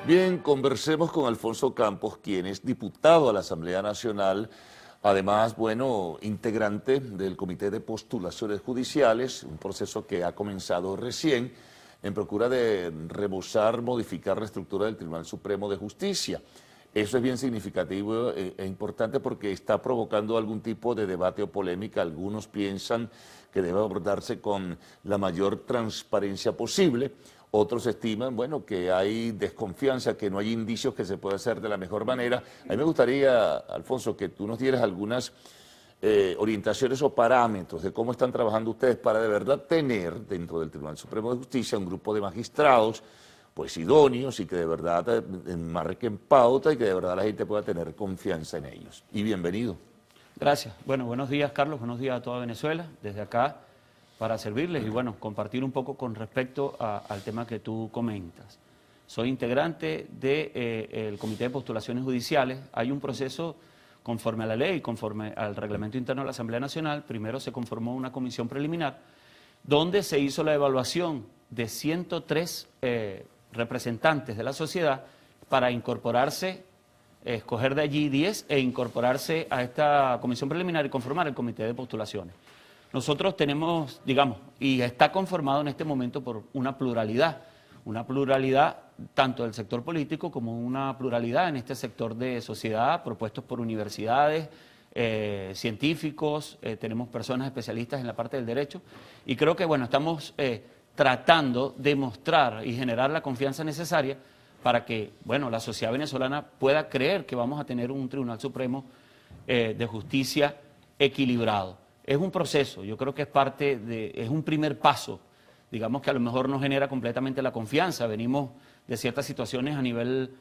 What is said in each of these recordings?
Bien, conversemos con Alfonso Campos, quien es diputado a la Asamblea Nacional, además, bueno, integrante del Comité de Postulaciones Judiciales, un proceso que ha comenzado recién en procura de rebosar, modificar la estructura del Tribunal Supremo de Justicia. Eso es bien significativo e importante porque está provocando algún tipo de debate o polémica. Algunos piensan que debe abordarse con la mayor transparencia posible. Otros estiman, bueno, que hay desconfianza, que no hay indicios que se pueda hacer de la mejor manera. A mí me gustaría, Alfonso, que tú nos dieras algunas orientaciones o parámetros de cómo están trabajando ustedes para de verdad tener dentro del Tribunal Supremo de Justicia un grupo de magistrados pues idóneos y que de verdad marquen pauta y que de verdad la gente pueda tener confianza en ellos. Y bienvenido. Gracias. Bueno, buenos días, Carlos, buenos días a toda Venezuela, desde acá para servirles y bueno, compartir un poco con respecto al tema que tú comentas. Soy integrante del Comité de Postulaciones Judiciales. Hay un proceso conforme a la ley, conforme al reglamento interno de la Asamblea Nacional. Primero se conformó una comisión preliminar donde se hizo la evaluación de 103 representantes de la sociedad para incorporarse, escoger de allí 10 e incorporarse a esta comisión preliminar y conformar el comité de postulaciones. Nosotros tenemos, digamos, y está conformado en este momento por una pluralidad tanto del sector político como una pluralidad en este sector de sociedad, propuestos por universidades, científicos, tenemos personas especialistas en la parte del derecho y creo que, bueno, estamos tratando de mostrar y generar la confianza necesaria para que, bueno, la sociedad venezolana pueda creer que vamos a tener un Tribunal Supremo de Justicia equilibrado. Es un proceso, yo creo que es un primer paso, digamos que a lo mejor no genera completamente la confianza, venimos de ciertas situaciones a nivel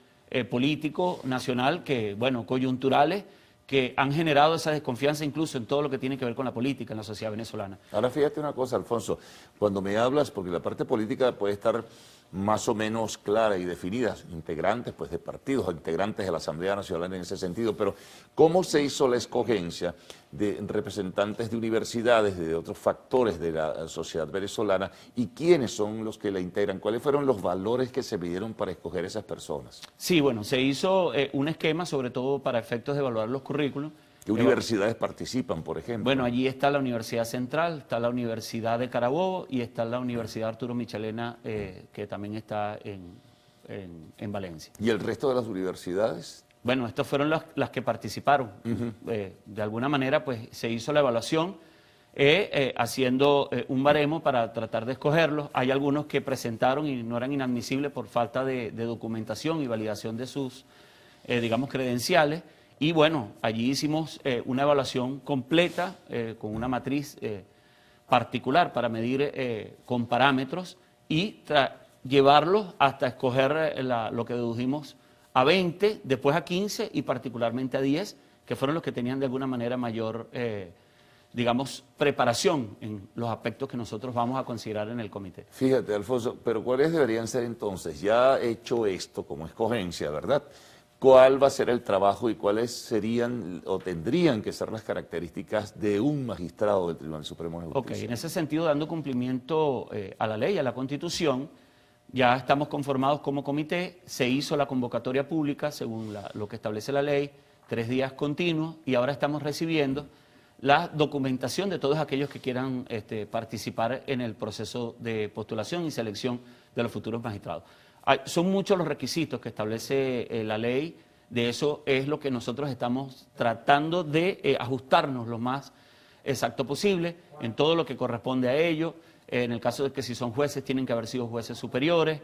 político, nacional, que, bueno, coyunturales, que han generado esa desconfianza incluso en todo lo que tiene que ver con la política en la sociedad venezolana. Ahora fíjate una cosa, Alfonso, cuando me hablas, porque la parte política puede estar más o menos clara y definida, integrantes pues de partidos, integrantes de la Asamblea Nacional en ese sentido, pero ¿cómo se hizo la escogencia de representantes de universidades, de otros factores de la sociedad venezolana y quiénes son los que la integran? ¿Cuáles fueron los valores que se midieron para escoger esas personas? Sí, bueno, se hizo un esquema sobre todo para efectos de evaluar los currículos. ¿Qué universidades participan, por ejemplo? Bueno, allí está la Universidad Central, está la Universidad de Carabobo y está la Universidad Arturo Michelena, que también está en Valencia. ¿Y el resto de las universidades? Bueno, estas fueron las que participaron. De alguna manera, pues se hizo la evaluación haciendo un baremo para tratar de escogerlos. Hay algunos que presentaron y no eran inadmisibles por falta de documentación y validación de sus, digamos, credenciales. Y bueno, allí hicimos una evaluación completa con una matriz particular para medir con parámetros y llevarlos hasta escoger lo que dedujimos a 20, después a 15 y particularmente a 10, que fueron los que tenían de alguna manera mayor, digamos, preparación en los aspectos que nosotros vamos a considerar en el comité. Fíjate, Alfonso, pero ¿cuáles deberían ser entonces, ya hecho esto como escogencia, verdad? ¿Cuál va a ser el trabajo y cuáles serían o tendrían que ser las características de un magistrado del Tribunal Supremo de Justicia? Ok, en ese sentido, dando cumplimiento a la ley, a la Constitución, ya estamos conformados como comité, se hizo la convocatoria pública según lo que establece la ley, 3 días continuos, y ahora estamos recibiendo la documentación de todos aquellos que quieran participar en el proceso de postulación y selección de los futuros magistrados. Son muchos los requisitos que establece la ley, de eso es lo que nosotros estamos tratando de ajustarnos lo más exacto posible en todo lo que corresponde a ello. En el caso de que si son jueces tienen que haber sido jueces superiores,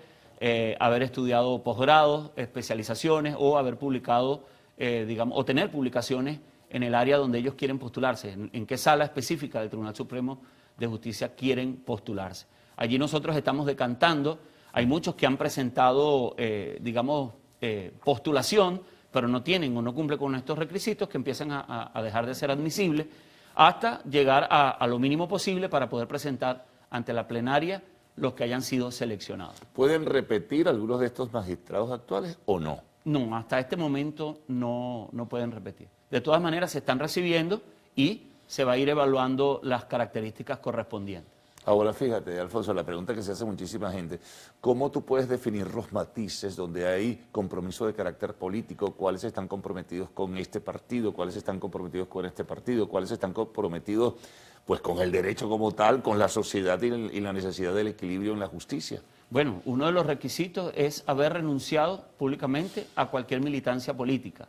haber estudiado posgrados, especializaciones o haber publicado, digamos, o tener publicaciones en el área donde ellos quieren postularse, en qué sala específica del Tribunal Supremo de Justicia quieren postularse. Allí nosotros estamos decantando. Hay muchos que han presentado, digamos, postulación, pero no tienen o no cumplen con estos requisitos que empiezan a dejar de ser admisibles hasta llegar a lo mínimo posible para poder presentar ante la plenaria los que hayan sido seleccionados. ¿Pueden repetir algunos de estos magistrados actuales o no? No, hasta este momento no pueden repetir. De todas maneras se están recibiendo y se va a ir evaluando las características correspondientes. Ahora fíjate, Alfonso, la pregunta que se hace muchísima gente, ¿cómo tú puedes definir los matices donde hay compromiso de carácter político? ¿Cuáles están comprometidos con este partido? ¿Cuáles están comprometidos con este partido? ¿Cuáles están comprometidos pues con el derecho como tal, con la sociedad y la necesidad del equilibrio en la justicia? Bueno, uno de los requisitos es haber renunciado públicamente a cualquier militancia política.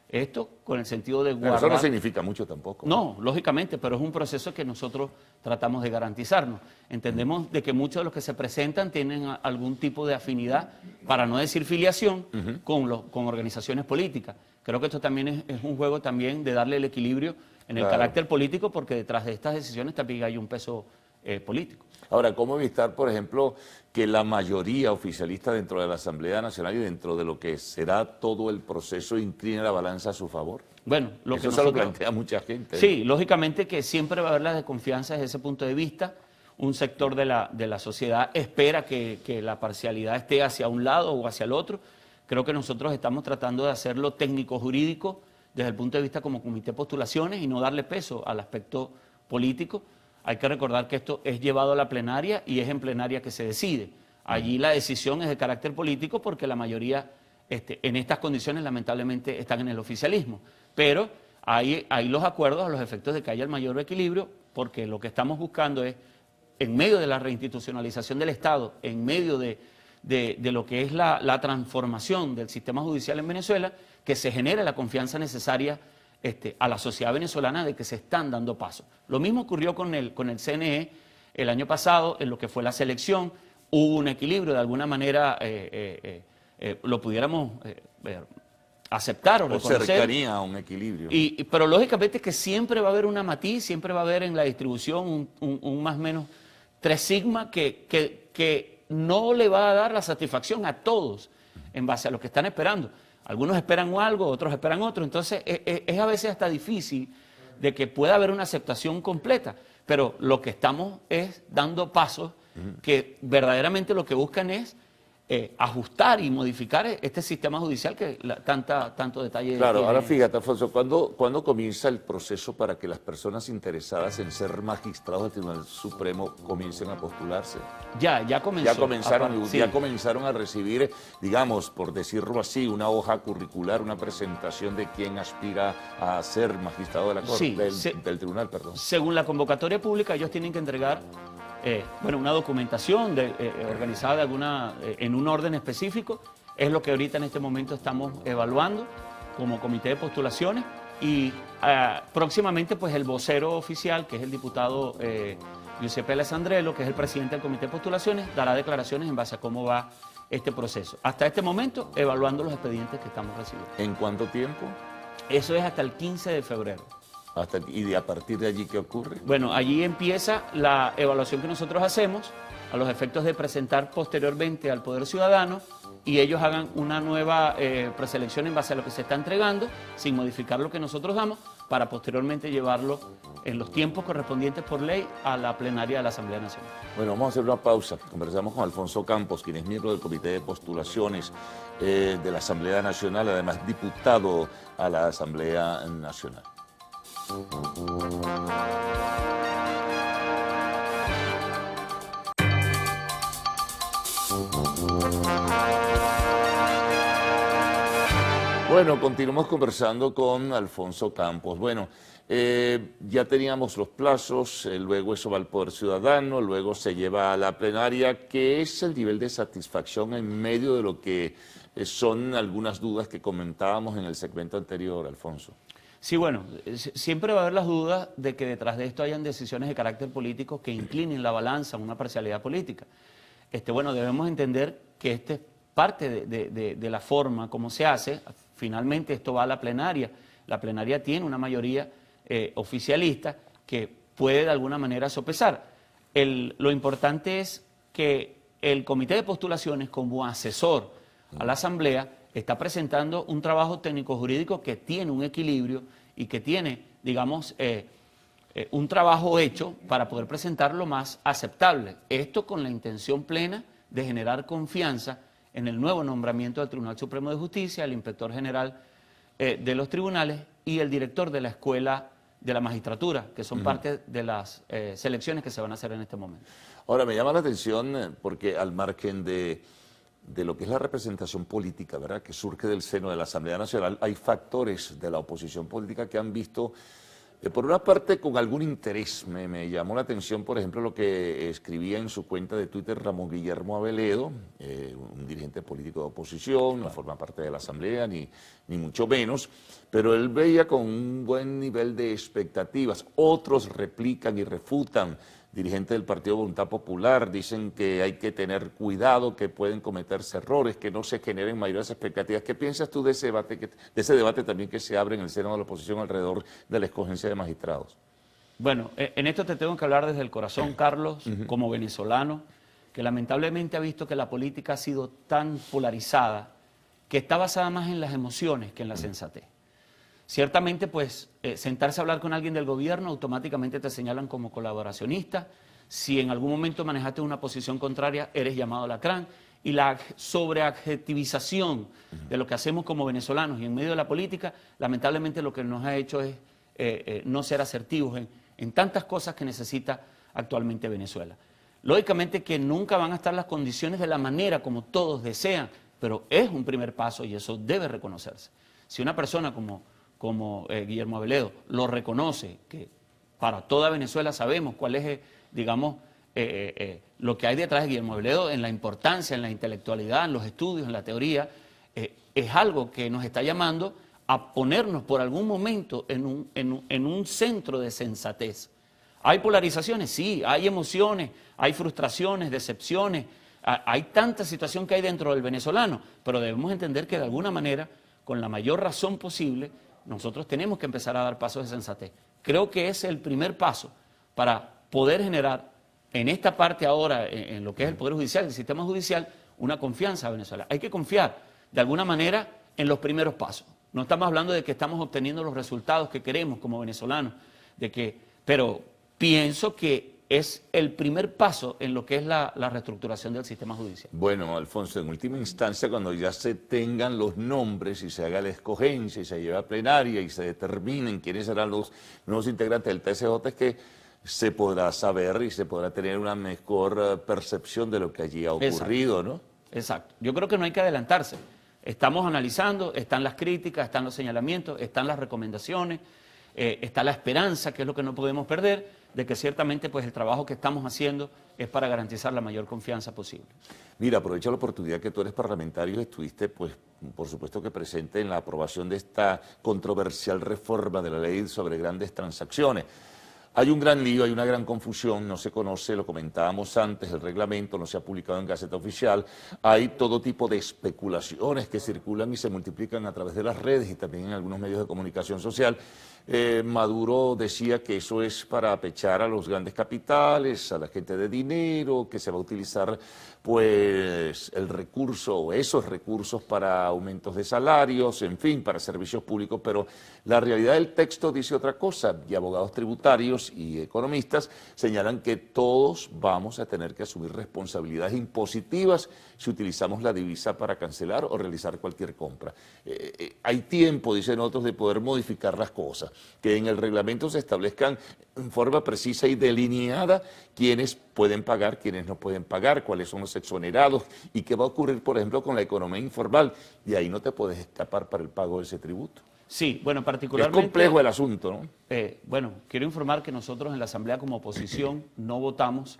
Esto con el sentido de Bueno, guardar... eso no significa mucho tampoco. No, lógicamente, pero es un proceso que nosotros tratamos de garantizarnos. Entendemos de que muchos de los que se presentan tienen algún tipo de afinidad, para no decir filiación, con organizaciones políticas. Creo que esto también es un juego también de darle el equilibrio en el carácter político, porque detrás de estas decisiones también hay un peso político. Ahora, ¿cómo evitar, por ejemplo, que la mayoría oficialista dentro de la Asamblea Nacional y dentro de lo que será todo el proceso incline la balanza a su favor? Bueno, lo Eso que se nosotros... lo plantea mucha gente. Sí, lógicamente que siempre va a haber la desconfianza desde ese punto de vista. Un sector de la sociedad espera que la parcialidad esté hacia un lado o hacia el otro. Creo que nosotros estamos tratando de hacerlo técnico-jurídico desde el punto de vista como comité de postulaciones y no darle peso al aspecto político. Hay que recordar que esto es llevado a la plenaria y es en plenaria que se decide. Allí la decisión es de carácter político porque la mayoría en estas condiciones lamentablemente están en el oficialismo. Pero hay los acuerdos a los efectos de que haya el mayor equilibrio, porque lo que estamos buscando es, en medio de la reinstitucionalización del Estado, en medio de lo que es la transformación del sistema judicial en Venezuela, que se genere la confianza necesaria a la sociedad venezolana de que se están dando pasos. Lo mismo ocurrió con el CNE el año pasado, en lo que fue la selección. Hubo un equilibrio, de alguna manera lo pudiéramos aceptar o reconocer. Cercanía a un equilibrio. Pero lógicamente que siempre va a haber una matiz, siempre va a haber en la distribución un más o menos 3 sigma que no le va a dar la satisfacción a todos en base a lo que están esperando. Algunos esperan algo, otros esperan otro, entonces es a veces hasta difícil de que pueda haber una aceptación completa, pero lo que estamos es dando pasos que verdaderamente lo que buscan es ajustar y modificar este sistema judicial que tanto detalle Claro, tiene. ahora fíjate, Alfonso, ¿cuándo comienza el proceso para que las personas interesadas en ser magistrados del Tribunal Supremo comiencen a postularse? Ya comenzó. Ya comenzaron a recibir, digamos, por decirlo así, una hoja curricular, una presentación de quién aspira a ser magistrado de la Corte, del Tribunal, perdón. Según la convocatoria pública, ellos tienen que entregar una documentación organizada en un orden específico. Es lo que ahorita en este momento estamos evaluando como comité de postulaciones y próximamente pues el vocero oficial, que es el diputado Giuseppe Alessandrello, que es el presidente del comité de postulaciones, dará declaraciones en base a cómo va este proceso. Hasta este momento, evaluando los expedientes que estamos recibiendo. ¿En cuánto tiempo? Eso es hasta el 15 de febrero. ¿Y a partir de allí qué ocurre? Bueno, allí empieza la evaluación que nosotros hacemos a los efectos de presentar posteriormente al Poder Ciudadano y ellos hagan una nueva preselección en base a lo que se está entregando, sin modificar lo que nosotros damos, para posteriormente llevarlo en los tiempos correspondientes por ley a la plenaria de la Asamblea Nacional. Bueno, vamos a hacer una pausa. Conversamos con Alfonso Campos, quien es miembro del Comité de Postulaciones de la Asamblea Nacional, además diputado a la Asamblea Nacional. Bueno, continuamos conversando con Alfonso Campos. Bueno, ya teníamos los plazos, luego eso va al Poder Ciudadano, luego se lleva a la plenaria. ¿Qué es el nivel de satisfacción en medio de lo que son algunas dudas que comentábamos en el segmento anterior, Alfonso? Sí, bueno, siempre va a haber las dudas de que detrás de esto hayan decisiones de carácter político que inclinen la balanza a una parcialidad política. Bueno, debemos entender que esta es parte de la forma como se hace. Finalmente esto va a la plenaria. La plenaria tiene una mayoría oficialista que puede de alguna manera sopesar. Lo importante es que el comité de postulaciones como asesor a la Asamblea está presentando un trabajo técnico-jurídico que tiene un equilibrio y que tiene, digamos, un trabajo hecho para poder presentarlo más aceptable. Esto con la intención plena de generar confianza en el nuevo nombramiento del Tribunal Supremo de Justicia, el inspector general de los tribunales y el director de la Escuela de la magistratura, que son parte de las selecciones que se van a hacer en este momento. Ahora, me llama la atención porque al margen de lo que es la representación política, ¿verdad?, que surge del seno de la Asamblea Nacional, hay factores de la oposición política que han visto, por una parte, con algún interés. Me llamó la atención, por ejemplo, lo que escribía en su cuenta de Twitter Ramón Guillermo Aveledo, un dirigente político de oposición, no forma parte de la Asamblea, ni mucho menos, pero él veía con un buen nivel de expectativas. Otros replican y refutan. Dirigentes del Partido Voluntad Popular dicen que hay que tener cuidado, que pueden cometerse errores, que no se generen mayores expectativas. ¿Qué piensas tú de ese debate también que se abre en el seno de la oposición alrededor de la escogencia de magistrados? Bueno, en esto te tengo que hablar desde el corazón, Carlos, como venezolano, que lamentablemente ha visto que la política ha sido tan polarizada que está basada más en las emociones que en la sensatez. Ciertamente, pues, sentarse a hablar con alguien del gobierno, automáticamente te señalan como colaboracionista. Si en algún momento manejaste una posición contraria, eres llamado lacrán. Y la sobreadjetivización de lo que hacemos como venezolanos y en medio de la política, lamentablemente lo que nos ha hecho es no ser asertivos en tantas cosas que necesita actualmente Venezuela. Lógicamente que nunca van a estar las condiciones de la manera como todos desean, pero es un primer paso y eso debe reconocerse. Si una persona como Guillermo Aveledo lo reconoce, que para toda Venezuela sabemos cuál es, digamos, lo que hay detrás de Guillermo Aveledo en la importancia, en la intelectualidad, en los estudios, en la teoría, es algo que nos está llamando a ponernos por algún momento en un centro de sensatez. ¿Hay polarizaciones? Sí, hay emociones, hay frustraciones, decepciones, hay tanta situación que hay dentro del venezolano, pero debemos entender que de alguna manera, con la mayor razón posible, nosotros tenemos que empezar a dar pasos de sensatez. Creo que es el primer paso para poder generar en esta parte ahora, en lo que es el Poder Judicial, el sistema judicial, una confianza a Venezuela. Hay que confiar de alguna manera en los primeros pasos. No estamos hablando de que estamos obteniendo los resultados que queremos como venezolanos, pero pienso que es el primer paso en lo que es la reestructuración del sistema judicial. Bueno, Alfonso, en última instancia, cuando ya se tengan los nombres y se haga la escogencia y se lleve a plenaria y se determinen quiénes serán los nuevos integrantes del TSJ, es que se podrá saber y se podrá tener una mejor percepción de lo que allí ha ocurrido, Exacto. ¿no? Exacto. Yo creo que no hay que adelantarse. Estamos analizando, están las críticas, están los señalamientos, están las recomendaciones, está la esperanza, que es lo que no podemos perder, de que ciertamente pues el trabajo que estamos haciendo es para garantizar la mayor confianza posible. Mira, aprovecha la oportunidad que tú eres parlamentario y estuviste, pues, por supuesto que presente en la aprobación de esta controversial reforma de la ley sobre grandes transacciones. Hay un gran lío, hay una gran confusión, no se conoce, lo comentábamos antes, el reglamento no se ha publicado en Gaceta Oficial, hay todo tipo de especulaciones que circulan y se multiplican a través de las redes y también en algunos medios de comunicación social. Maduro decía que eso es para apechar a los grandes capitales, a la gente de dinero, que se va a utilizar pues el recurso o esos recursos para aumentos de salarios, en fin, para servicios públicos, pero la realidad del texto dice otra cosa y abogados tributarios y economistas señalan que todos vamos a tener que asumir responsabilidades impositivas si utilizamos la divisa para cancelar o realizar cualquier compra. Hay tiempo, dicen otros, de poder modificar las cosas, que en el reglamento se establezcan en forma precisa y delineada quiénes pueden pagar, quiénes no pueden pagar, cuáles son los exonerados y qué va a ocurrir, por ejemplo, con la economía informal. Y ahí no te puedes escapar para el pago de ese tributo. Sí, bueno, particularmente... Es complejo el asunto, ¿no? Bueno, quiero informar que nosotros en la Asamblea como oposición no votamos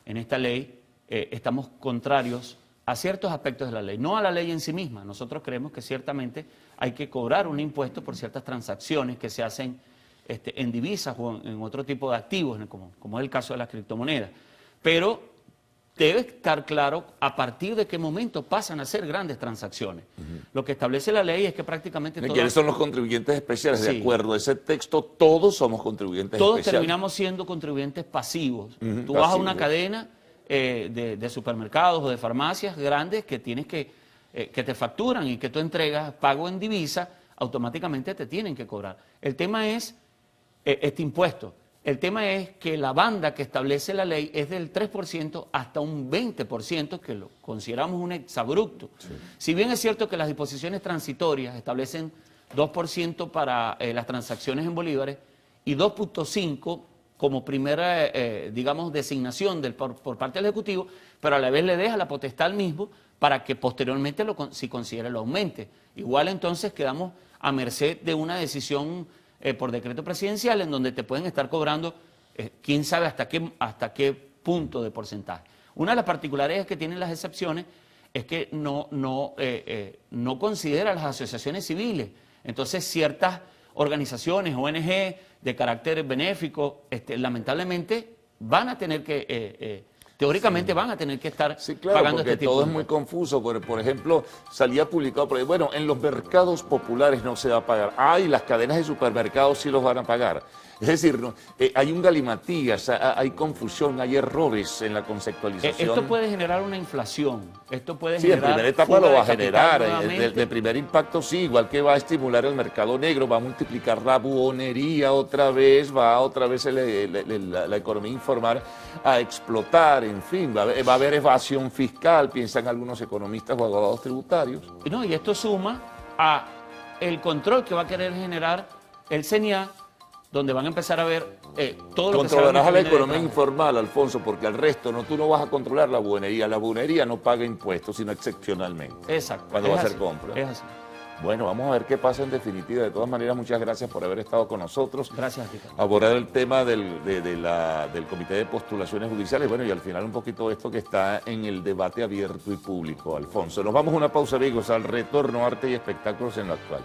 en esta ley, estamos contrarios a ciertos aspectos de la ley, no a la ley en sí misma. Nosotros creemos que ciertamente hay que cobrar un impuesto por ciertas transacciones que se hacen en divisas o en otro tipo de activos, como es el caso de las criptomonedas. Pero debe estar claro a partir de qué momento pasan a ser grandes transacciones. Lo que establece la ley es que prácticamente ¿Quiénes son los contribuyentes especiales? Sí. De acuerdo a ese texto, todos somos contribuyentes todos especiales. terminamos siendo contribuyentes pasivos. Tú Pasivos. vas a una cadena de supermercados o de farmacias grandes que tienes que te facturan y que tú entregas pago en divisa, automáticamente te tienen que cobrar. El tema es este impuesto. El tema es que la banda que establece la ley es del 3% hasta un 20%, que lo consideramos un exabrupto. Sí. Si bien es cierto que las disposiciones transitorias establecen 2% para las transacciones en bolívares y 2.5 como primera, digamos, designación por parte del Ejecutivo, pero a la vez le deja la potestad al mismo para que posteriormente, si considera, lo aumente. Igual entonces quedamos a merced de una decisión por decreto presidencial en donde te pueden estar cobrando, quién sabe hasta qué punto de porcentaje. Una de las particularidades que tienen las excepciones es que no considera las asociaciones civiles. Entonces ciertas organizaciones, ONG de carácter benéfico, lamentablemente van a tener que, teóricamente van a tener que estar pagando este tipo todo de es muy impuestos. confuso. Por ejemplo, salía publicado por ahí, bueno, en los mercados populares no se va a pagar. Ay, las cadenas de supermercados sí los van a pagar. Es decir, hay un galimatías, hay confusión, hay errores en la conceptualización. Esto puede generar una inflación, esto puede Sí, en generar primera etapa fuga lo de va a capital generar. nuevamente. De primer impacto sí, igual que va a estimular el mercado negro, va a multiplicar la buonería otra vez, va otra vez la economía informal a explotar, en fin, va a haber evasión fiscal, piensan algunos economistas o abogados tributarios. No, y esto suma a el control que va a querer generar el CENIA, donde van a empezar a ver todo lo que se Controlarás a la viene economía detrás. informal, Alfonso, porque al resto tú no vas a controlar la buonería. La buonería no paga impuestos, sino excepcionalmente. Exacto. Cuando va a hacer así, compras. Es así. Bueno, vamos a ver qué pasa en definitiva. De todas maneras, muchas gracias por haber estado con nosotros. Gracias a ti, Carlos. Abordar el tema del Comité de Postulaciones Judiciales. Bueno, y al final un poquito esto que está en el debate abierto y público, Alfonso. Nos vamos a una pausa, amigos. Al retorno, arte y espectáculos en lo actual.